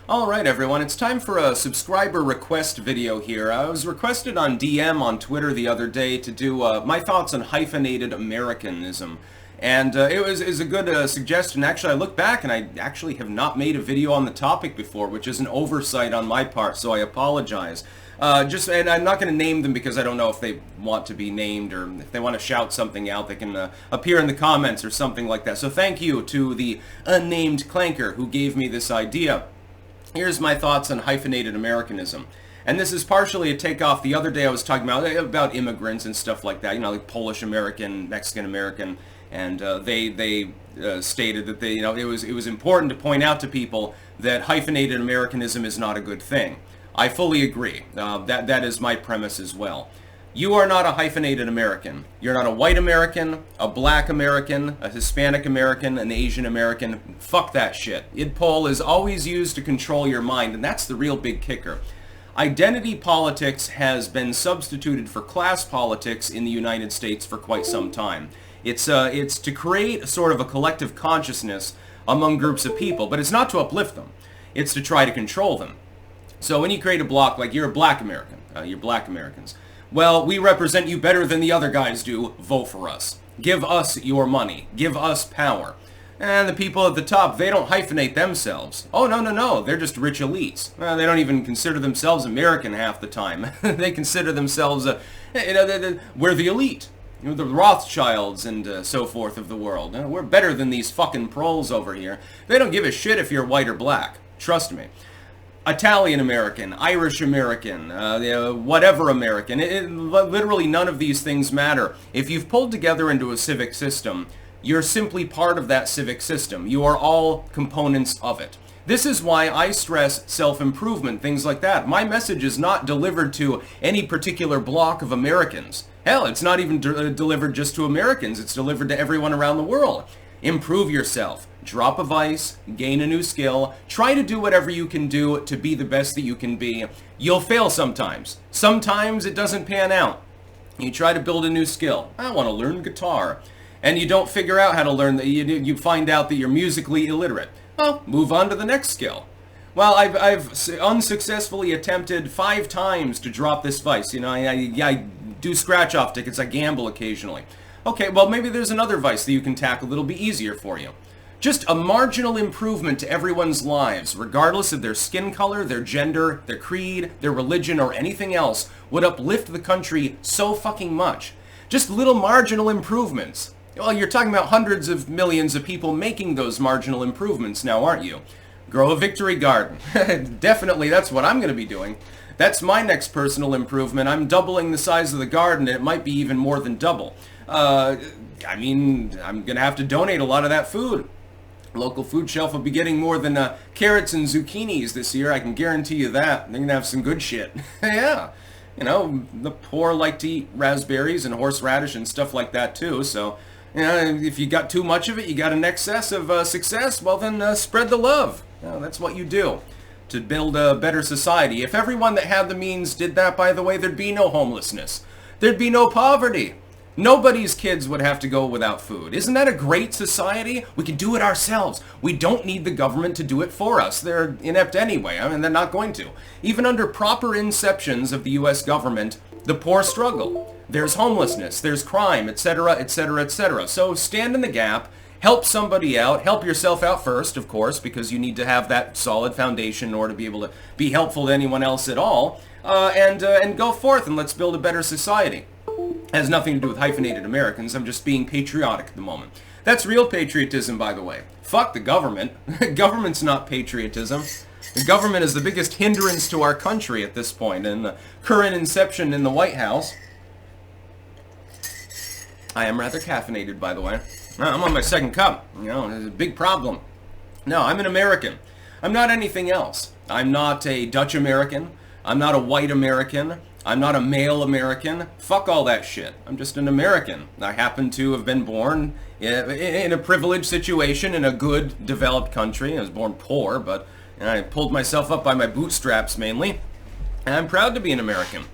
Alright everyone, it's time for a subscriber request video here. I was requested on DM on Twitter the other day to do my thoughts on hyphenated Americanism. And it was a good suggestion. Actually, I look back and I actually have not made a video on the topic before, which is an oversight on my part, so I apologize. And I'm not going to name them because I don't know if they want to be named, or if they want to shout something out, they can appear in the comments or something like that. So thank you to the unnamed clanker who gave me this idea. Here's my thoughts on hyphenated Americanism. And this is partially a takeoff. The other day I was talking about immigrants and stuff like that, you know, like Polish American, Mexican American, and they stated that it was important to point out to people that hyphenated Americanism is not a good thing. I fully agree. That is my premise as well. You are not a hyphenated American. You're not a white American, a black American, a Hispanic American, an Asian American. Fuck that shit. IDPOL is always used to control your mind, and that's the real big kicker. Identity politics has been substituted for class politics in the United States for quite some time. It's to create sort of a collective consciousness among groups of people, but it's not to uplift them. It's to try to control them. So when you create a block like you're a black American, you're black Americans, well, we represent you better than the other guys do. Vote for us. Give us your money. Give us power. And the people at the top, they don't hyphenate themselves. Oh, no. They're just rich elites. They don't even consider themselves American half the time. They consider themselves, we're the elite. The Rothschilds and so forth of the world. We're better than these fucking proles over here. They don't give a shit if you're white or black. Trust me. Italian American, Irish American, whatever American. Literally none of these things matter. If you've pulled together into a civic system, you're simply part of that civic system. You are all components of it. This is why I stress self-improvement, things like that. My message is not delivered to any particular block of Americans. Hell, it's not even delivered just to Americans. It's delivered to everyone around the world. Improve yourself. Drop a vice, gain a new skill, try to do whatever you can do to be the best that you can be. You'll fail sometimes. Sometimes it doesn't pan out. You try to build a new skill. I want to learn guitar. And you don't figure out how to learn that. You find out that you're musically illiterate. Well, move on to the next skill. Well, I've unsuccessfully attempted 5 times to drop this vice. You know, I do scratch-off tickets. I gamble occasionally. Okay, well, maybe there's another vice that you can tackle that'll be easier for you. Just a marginal improvement to everyone's lives, regardless of their skin color, their gender, their creed, their religion, or anything else, would uplift the country so fucking much. Just little marginal improvements. Well, you're talking about hundreds of millions of people making those marginal improvements now, aren't you? Grow a victory garden. Definitely, that's what I'm going to be doing. That's my next personal improvement. I'm doubling the size of the garden, and it might be even more than double. I mean, I'm going to have to donate a lot of that food. Local food shelf will be getting more than carrots and zucchinis this year. I can guarantee you that. They're going to have some good shit. Yeah. You know, the poor like to eat raspberries and horseradish and stuff like that too. So, you know, if you got too much of it, you got an excess of success, well then spread the love. You know, that's what you do to build a better society. If everyone that had the means did that, by the way, there'd be no homelessness. There'd be no poverty. Nobody's kids would have to go without food. Isn't that a great society? We can do it ourselves. We don't need the government to do it for us. They're inept anyway. I mean, they're not going to. Even under proper inceptions of the U.S. government, the poor struggle. There's homelessness, there's crime, etc., etc., etc. So stand in the gap, help somebody out, help yourself out first, of course, because you need to have that solid foundation in order to be able to be helpful to anyone else at all, and go forth and let's build a better society. Has nothing to do with hyphenated Americans. I'm just being patriotic at the moment. That's real patriotism, by the way. Fuck the government. Government's not patriotism. The government is the biggest hindrance to our country at this point. And the current inception in the White House... I am rather caffeinated, by the way. I'm on my second cup. You know, it's a big problem. No, I'm an American. I'm not anything else. I'm not a Dutch American. I'm not a white American. I'm not a male American. Fuck all that shit. I'm just an American. I happen to have been born in a privileged situation in a good, developed country. I was born poor, but I pulled myself up by my bootstraps mainly. And I'm proud to be an American.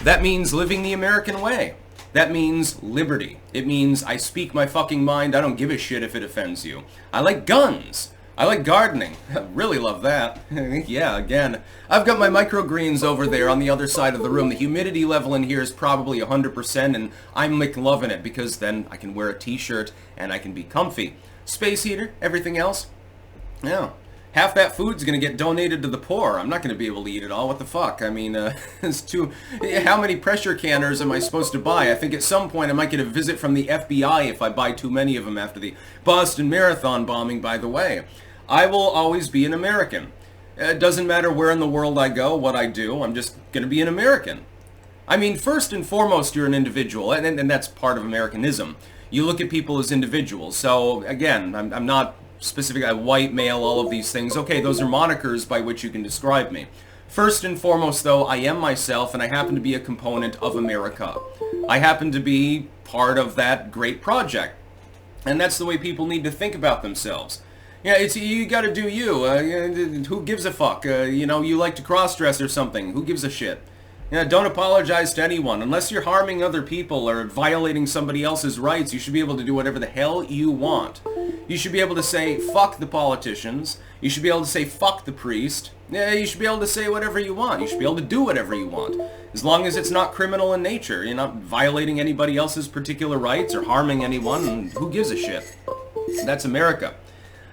That means living the American way. That means liberty. It means I speak my fucking mind. I don't give a shit if it offends you. I like guns. I like gardening. I really love that. Yeah, again. I've got my microgreens over there on the other side of the room. The humidity level in here is probably 100%, and I'm loving it because then I can wear a t-shirt and I can be comfy. Space heater, everything else. Yeah. Half that food's going to get donated to the poor. I'm not going to be able to eat it all. What the fuck? I mean, it's too... How many pressure canners am I supposed to buy? I think at some point I might get a visit from the FBI if I buy too many of them after the Boston Marathon bombing, by the way. I will always be an American. It doesn't matter where in the world I go, what I do. I'm just going to be an American. I mean, first and foremost, you're an individual, and that's part of Americanism. You look at people as individuals. So, again, I'm not... specifically a white male, all of these things. Okay, those are monikers by which you can describe me. First and foremost, though, I am myself, and I happen to be a component of America. I happen to be part of that great project. And that's the way people need to think about themselves. Yeah, you gotta do you. Who gives a fuck? You know, you like to cross-dress or something. Who gives a shit? Yeah, don't apologize to anyone. Unless you're harming other people or violating somebody else's rights, you should be able to do whatever the hell you want. You should be able to say, fuck the politicians. You should be able to say, fuck the priest. Yeah, you should be able to say whatever you want. You should be able to do whatever you want. As long as it's not criminal in nature. You're not violating anybody else's particular rights or harming anyone. And who gives a shit? That's America.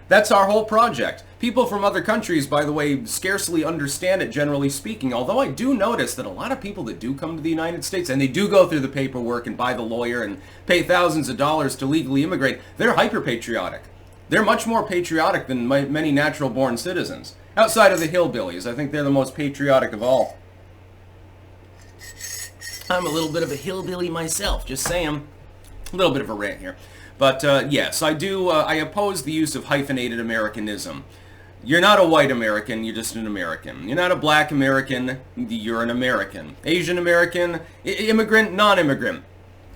That's our whole project. People from other countries, by the way, scarcely understand it, generally speaking, although I do notice that a lot of people that do come to the United States, and they do go through the paperwork and buy the lawyer and pay thousands of dollars to legally immigrate, they're hyper-patriotic. They're much more patriotic than many natural-born citizens. Outside of the hillbillies, I think they're the most patriotic of all. I'm a little bit of a hillbilly myself, just saying. A little bit of a rant here. But yes, I oppose the use of hyphenated Americanism. You're not a white American, you're just an American. You're not a black American, you're an American. Asian American, immigrant, non-immigrant.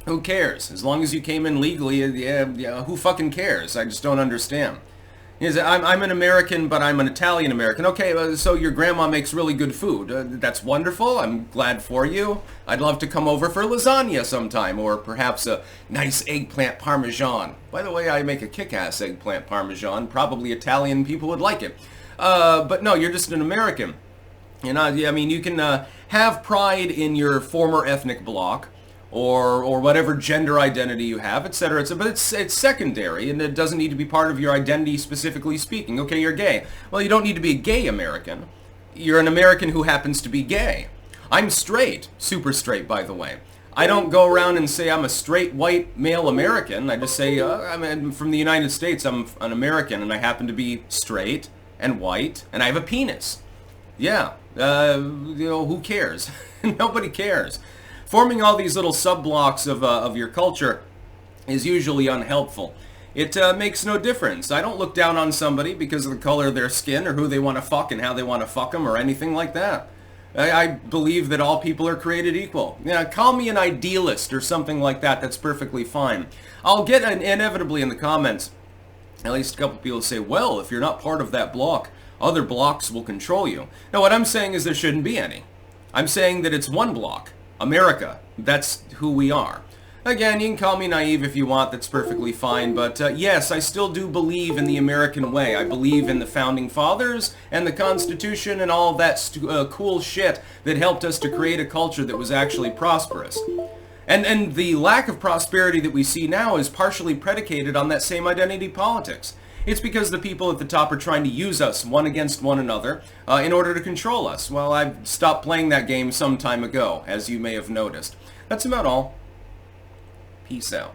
Who cares? As long as you came in legally, yeah, who fucking cares? I just don't understand. I'm an American, but I'm an Italian American. Okay, so your grandma makes really good food. That's wonderful. I'm glad for you. I'd love to come over for lasagna sometime, or perhaps a nice eggplant parmesan. By the way, I make a kick-ass eggplant parmesan. Probably Italian people would like it. But no, you're just an American. I mean, you can have pride in your former ethnic bloc, or whatever gender identity you have, etc., etc. But it's secondary, and it doesn't need to be part of your identity specifically speaking. Okay, you're gay. Well, you don't need to be a gay American. You're an American who happens to be gay. I'm straight. Super straight, by the way. I don't go around and say I'm a straight white male American. I just say I'm from the United States. I'm an American, and I happen to be straight and white, and I have a penis. Yeah, who cares? Nobody cares. Forming all these little sub-blocks of your culture is usually unhelpful. It makes no difference. I don't look down on somebody because of the color of their skin or who they want to fuck and how they want to fuck them or anything like that. I believe that all people are created equal. Call me an idealist or something like that. That's perfectly fine. I'll get inevitably in the comments, at least a couple people say, well, if you're not part of that block, other blocks will control you. Now, what I'm saying is there shouldn't be any. I'm saying that it's one block. America. That's who we are. Again, you can call me naive if you want, that's perfectly fine, but yes, I still do believe in the American way. I believe in the Founding Fathers and the Constitution and all that cool shit that helped us to create a culture that was actually prosperous. And the lack of prosperity that we see now is partially predicated on that same identity politics. It's because the people at the top are trying to use us one against one another in order to control us. Well, I stopped playing that game some time ago, as you may have noticed. That's about all. Peace out.